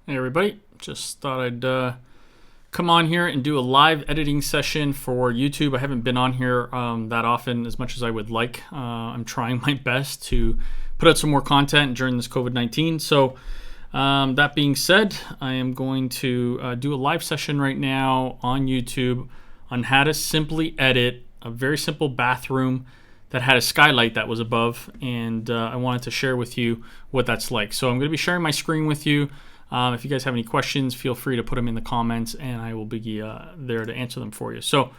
Hey everybody, just thought I'd come on here and do a live editing session for YouTube. I haven't been on here that often as much as I would like. I'm trying my best to put out some more content during this COVID-19. So that being said, I am going to do a live session right now on YouTube on how to simply edit a very simple bathroom that had a skylight that was above, and I wanted to share with you what that's like. So I'm going to be sharing my screen with you. If you guys have any questions, feel free to put them in the comments and I will be there to answer them for you. So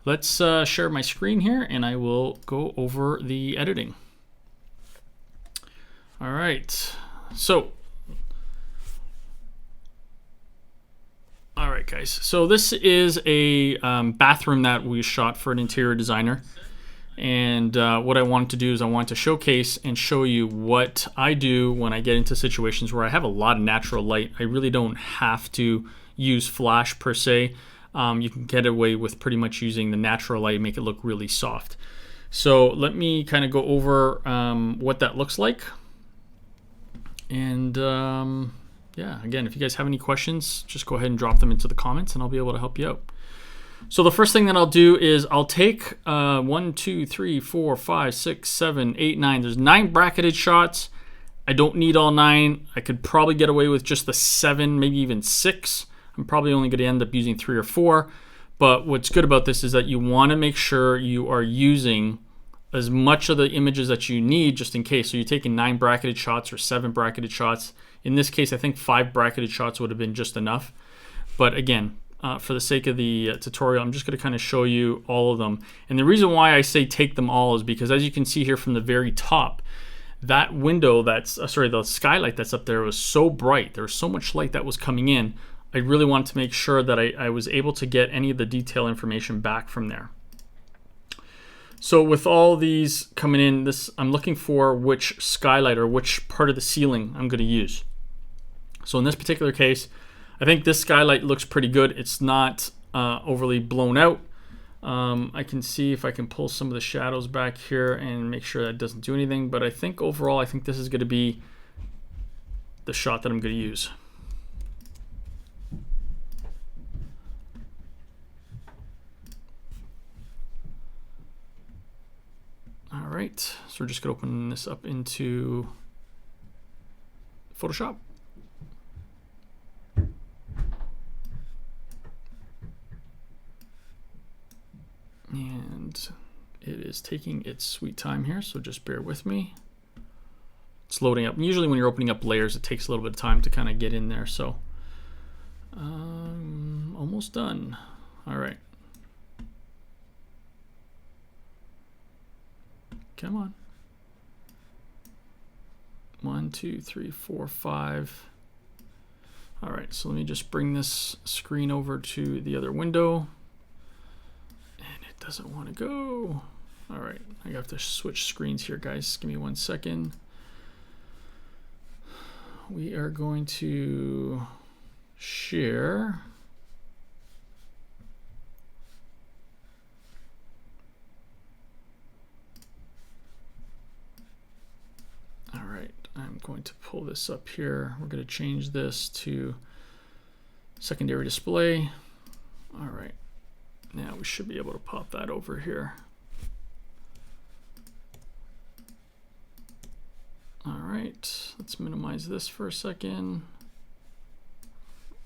let's share my screen here and I will go over the editing. All right. All right, guys. So this is a bathroom that we shot for an interior designer. And what I wanted to do is I wanted to showcase and show you what I do when I get into situations where I have a lot of natural light. I really don't have to use flash per se. You can get away with pretty much using the natural light and make it look really soft. So let me kind of go over what that looks like. And yeah, again, if you guys have any questions, just go ahead and drop them into the comments and I'll be able to help you out. So the first thing that I'll do is I'll take 1, 2, 3, 4, 5, 6, 7, 8, 9. There's 9 bracketed shots. I don't need all 9. I could probably get away with just the 7, maybe even 6. I'm probably only going to end up using 3 or 4. But what's good about this is that you want to make sure you are using as much of the images that you need just in case. So you're taking 9 bracketed shots or 7 bracketed shots. In this case, I think 5 bracketed shots would have been just enough. But again, for the sake of the tutorial, I'm just going to kind of show you all of them. And the reason why I say take them all is because, as you can see here from the very top, that window that's, the skylight that's up there was so bright. There was so much light that was coming in. I really wanted to make sure that I was able to get any of the detail information back from there. So with all these coming in, I'm looking for which skylight or which part of the ceiling I'm going to use. So in this particular case, I think this skylight looks pretty good. It's not overly blown out. I can see if I can pull some of the shadows back here and make sure that it doesn't do anything. But I think overall, I think this is going to be the shot that I'm going to use. All right, so we're just going to open this up into Photoshop. And it is taking its sweet time here, so just bear with me. It's loading up. And usually when you're opening up layers, it takes a little bit of time to kind of get in there. So almost done. All right. Come on. 1, 2, 3, 4, 5. All right, so let me just bring this screen over to the other window. Doesn't want to go. All right, I have to switch screens here, guys. Give me 1 second. We are going to share. All right, I'm going to pull this up here. We're going to change this to secondary display. All right. Now we should be able to pop that over here. All right, let's minimize this for a second.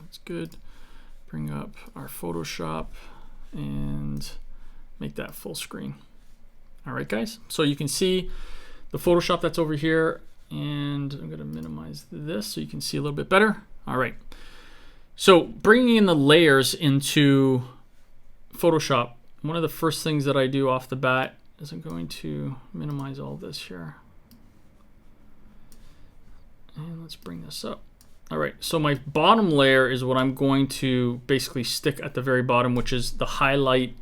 That's good. Bring up our Photoshop and make that full screen. All right, guys, so you can see the Photoshop that's over here, and I'm gonna minimize this so you can see a little bit better. All right, so bringing in the layers into Photoshop, one of the first things that I do off the bat is I'm going to minimize all this here. And let's bring this up. All right, so my bottom layer is what I'm going to basically stick at the very bottom, which is the highlight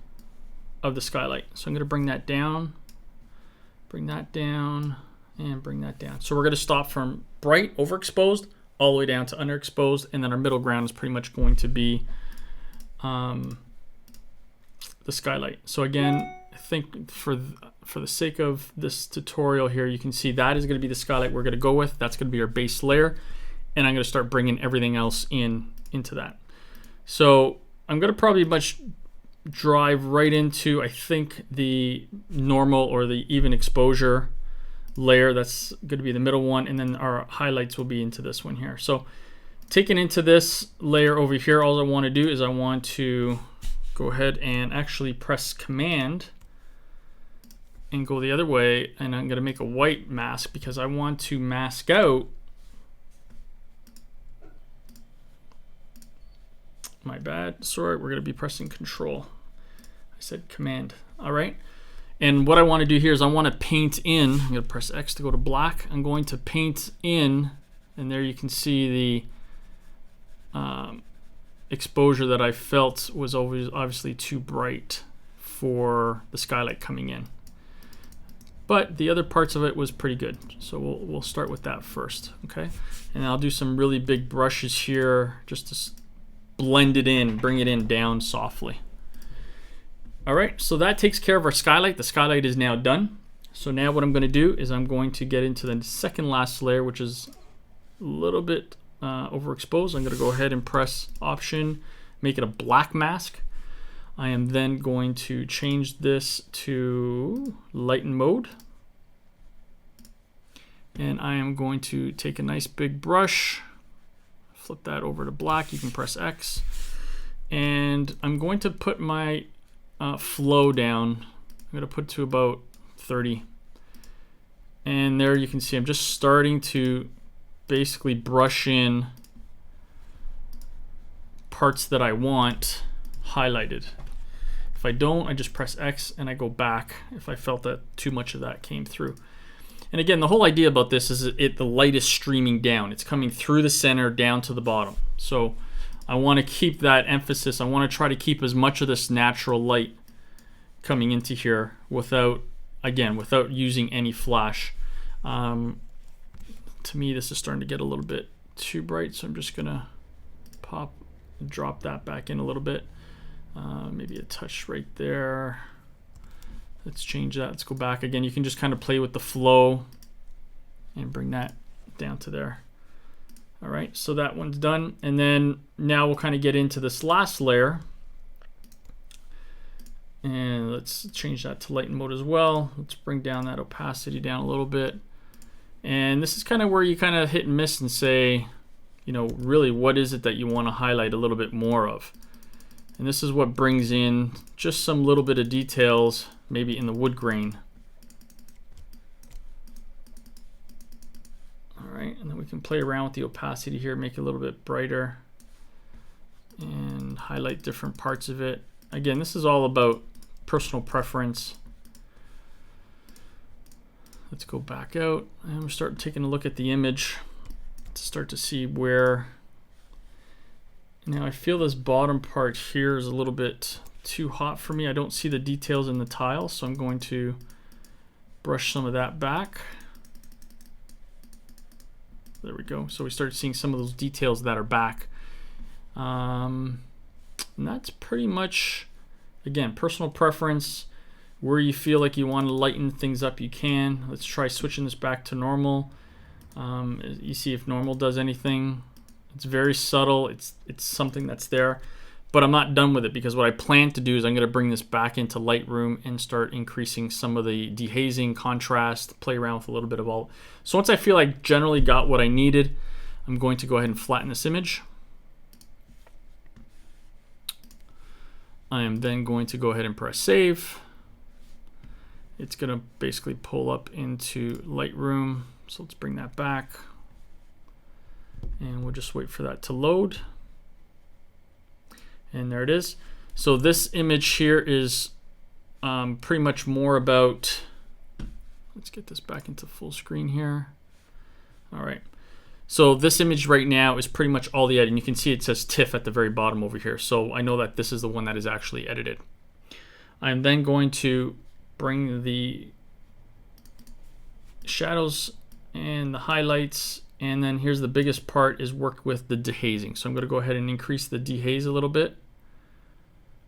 of the skylight. So I'm going to bring that down, and bring that down. So we're going to stop from bright, overexposed, all the way down to underexposed, and then our middle ground is pretty much going to be the skylight. So again, I think for the sake of this tutorial here, you can see that is going to be the skylight we're going to go with. That's going to be our base layer. and I'm going to start bringing everything else into that. So I'm going to probably drive right into, I think, the normal or the even exposure layer. That's going to be the middle one, and then our highlights will be into this one here. So taking into this layer over here, all I want to do is I want to go ahead and actually press Command and go the other way, and I'm going to make a white mask because I want to mask out my bad. Sorry, we're going to be pressing Control. I said Command. All right. And what I want to do here is I want to paint in. I'm going to press X to go to black. I'm going to paint in, and there you can see the exposure that I felt was always obviously too bright for the skylight coming in. But the other parts of it was pretty good. So we'll start with that first, okay? And I'll do some really big brushes here just to blend it in, bring it in down softly. All right, so that takes care of our skylight. The skylight is now done. So now what I'm going to do is I'm going to get into the second last layer, which is a little bit overexposed. I'm going to go ahead and press Option, make it a black mask. I am then going to change this to lighten mode. And I am going to take a nice big brush, flip that over to black. You can press X. And I'm going to put my flow down. I'm going to put to about 30. And there you can see I'm just starting to basically brush in parts that I want highlighted. If I don't, I just press X and I go back if I felt that too much of that came through. And again, the whole idea about this is the light is streaming down. It's coming through the center down to the bottom. So I want to keep that emphasis. I want to try to keep as much of this natural light coming into here without using any flash. To me, this is starting to get a little bit too bright, so I'm just gonna drop that back in a little bit. Maybe a touch right there. Let's change that. Let's go back again. You can just kind of play with the flow and bring that down to there. All right, so that one's done. And then now we'll kind of get into this last layer. And let's change that to lighten mode as well. Let's bring down that opacity down a little bit. And this is kind of where you kind of hit and miss and say, you know, really what is it that you want to highlight a little bit more of? And this is what brings in just some little bit of details, maybe in the wood grain. All right, and then we can play around with the opacity here, make it a little bit brighter and highlight different parts of it. Again, this is all about personal preference. Let's go back out and we'll start taking a look at the image to start to see where. Now I feel this bottom part here is a little bit too hot for me. I don't see the details in the tile, so I'm going to brush some of that back. There we go. So we start seeing some of those details that are back. And that's pretty much, again, personal preference. Where you feel like you want to lighten things up, you can. Let's try switching this back to normal. You see if normal does anything. It's very subtle. It's something that's there, but I'm not done with it because what I plan to do is I'm going to bring this back into Lightroom and start increasing some of the dehazing, contrast, play around with a little bit of all. So once I feel I generally got what I needed, I'm going to go ahead and flatten this image. I am then going to go ahead and press save. It's going to basically pull up into Lightroom. So let's bring that back. And we'll just wait for that to load. And there it is. So this image here is pretty much more about, let's get this back into full screen here. All right. So this image right now is pretty much all the editing. You can see it says TIFF at the very bottom over here. So I know that this is the one that is actually edited. I'm then going to bring the shadows and the highlights, and then here's the biggest part is work with the dehazing. So I'm going to go ahead and increase the dehaze a little bit,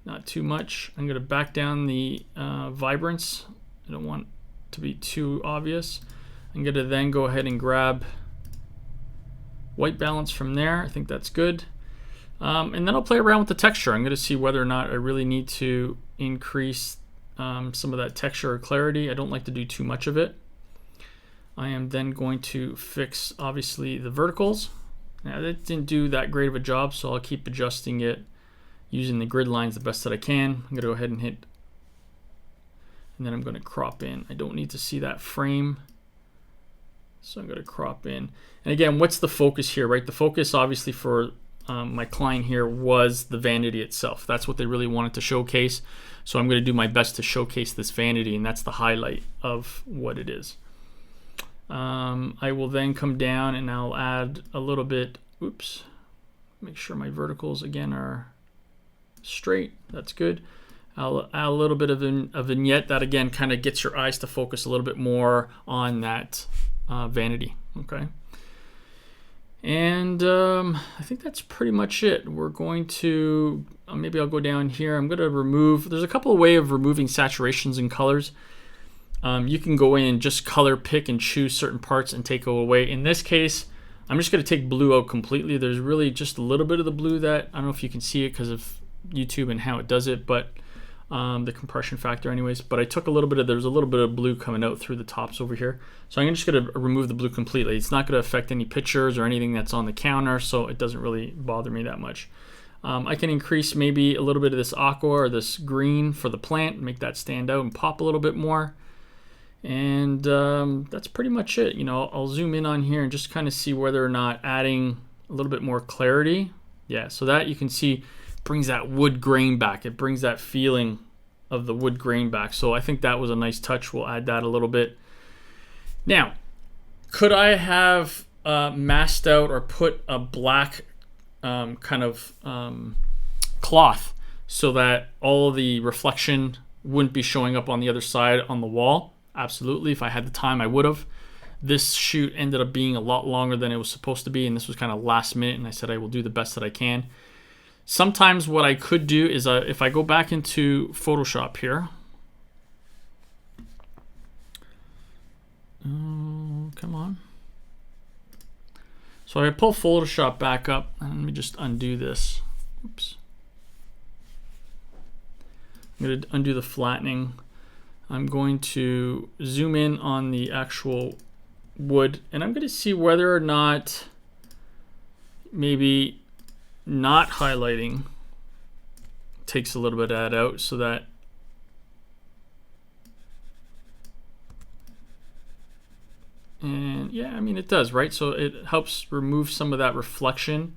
not too much. I'm going to back down the vibrance. I don't want it to be too obvious. I'm going to then go ahead and grab white balance from there. I think that's good. And then I'll play around with the texture. I'm going to see whether or not I really need to increase some of that texture or clarity. I don't like to do too much of it. I am then going to fix, obviously, the verticals. Now, that didn't do that great of a job, so I'll keep adjusting it using the grid lines the best that I can. I'm going to go ahead and hit, and then I'm going to crop in. I don't need to see that frame, so I'm going to crop in. And again, what's the focus here, right? The focus, obviously, for my client here was the vanity itself. That's what they really wanted to showcase. So I'm going to do my best to showcase this vanity, and that's the highlight of what it is. I will then come down and I'll add a little bit, oops, make sure my verticals again are straight. That's good. I'll add a little bit of a vignette that again kind of gets your eyes to focus a little bit more on that vanity. Okay. And I think that's pretty much it. We're going to, maybe I'll go down here. I'm going to remove, there's a couple of ways of removing saturations and colors. You can go in and just color pick and choose certain parts and take away. In this case, I'm just going to take blue out completely. There's really just a little bit of the blue that, I don't know if you can see it because of YouTube and how it does it, but the compression factor anyways. But I took a little bit of, there's a little bit of blue coming out through the tops over here. So I'm just going to remove the blue completely. It's not going to affect any pictures or anything that's on the counter, so it doesn't really bother me that much. I can increase maybe a little bit of this aqua or this green for the plant, make that stand out and pop a little bit more. And that's pretty much it. You know, I'll zoom in on here and just kind of see whether or not adding a little bit more clarity. Yeah, so that you can see brings that wood grain back. It brings that feeling of the wood grain back. So I think that was a nice touch. We'll add that a little bit. Now, could I have masked out or put a black kind of cloth so that all of the reflection wouldn't be showing up on the other side on the wall? Absolutely. If I had the time, I would have. This shoot ended up being a lot longer than it was supposed to be, and this was kind of last minute, and I said I will do the best that I can. Sometimes what I could do is if I go back into Photoshop here. Oh, come on. So I pull Photoshop back up, and let me just undo this. Oops. I'm going to undo the flattening. I'm going to zoom in on the actual wood, and I'm going to see whether or not maybe not highlighting takes a little bit of that out, so that and yeah, I mean it does, right? So it helps remove some of that reflection.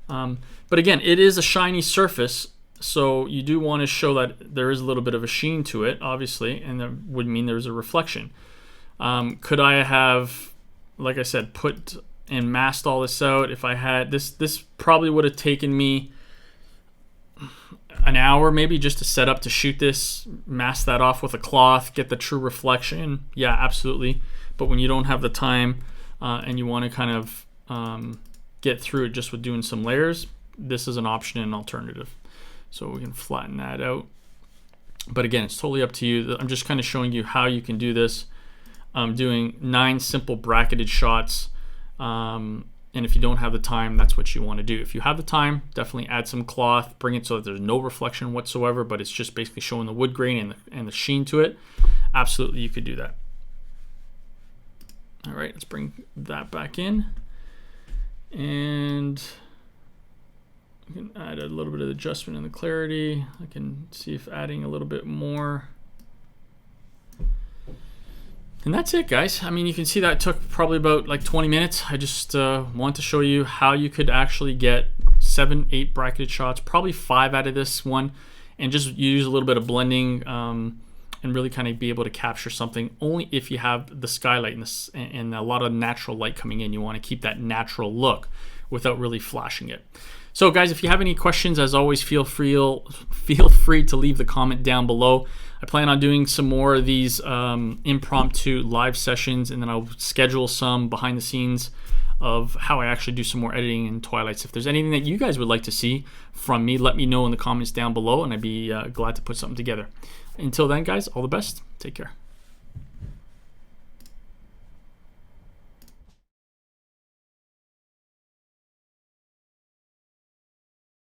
But again, it is a shiny surface. So you do want to show that there is a little bit of a sheen to it, obviously, and that would mean there's a reflection. Could I have, like I said, put and masked all this out? If I had this probably would have taken me an hour maybe just to set up to shoot this, mask that off with a cloth, get the true reflection. Yeah, absolutely. But when you don't have the time and you want to kind of get through it just with doing some layers, this is an option and an alternative. So we can flatten that out. But again, it's totally up to you. I'm just kind of showing you how you can do this. I'm doing 9 simple bracketed shots. And if you don't have the time, that's what you want to do. If you have the time, definitely add some cloth, bring it so that there's no reflection whatsoever, but it's just basically showing the wood grain and the sheen to it. Absolutely, you could do that. All right, let's bring that back in. And I can add a little bit of adjustment in the clarity. I can see if adding a little bit more. And that's it, guys. I mean, you can see that took probably about like 20 minutes. I just want to show you how you could actually get 7, 8 bracketed shots, probably 5 out of this one, and just use a little bit of blending and really kind of be able to capture something only if you have the skylight and a lot of natural light coming in. You want to keep that natural look without really flashing it. So guys, if you have any questions, as always, feel free to leave the comment down below. I plan on doing some more of these impromptu live sessions, and then I'll schedule some behind the scenes of how I actually do some more editing in Twilights. If there's anything that you guys would like to see from me, let me know in the comments down below, and I'd be glad to put something together. Until then, guys, all the best. Take care.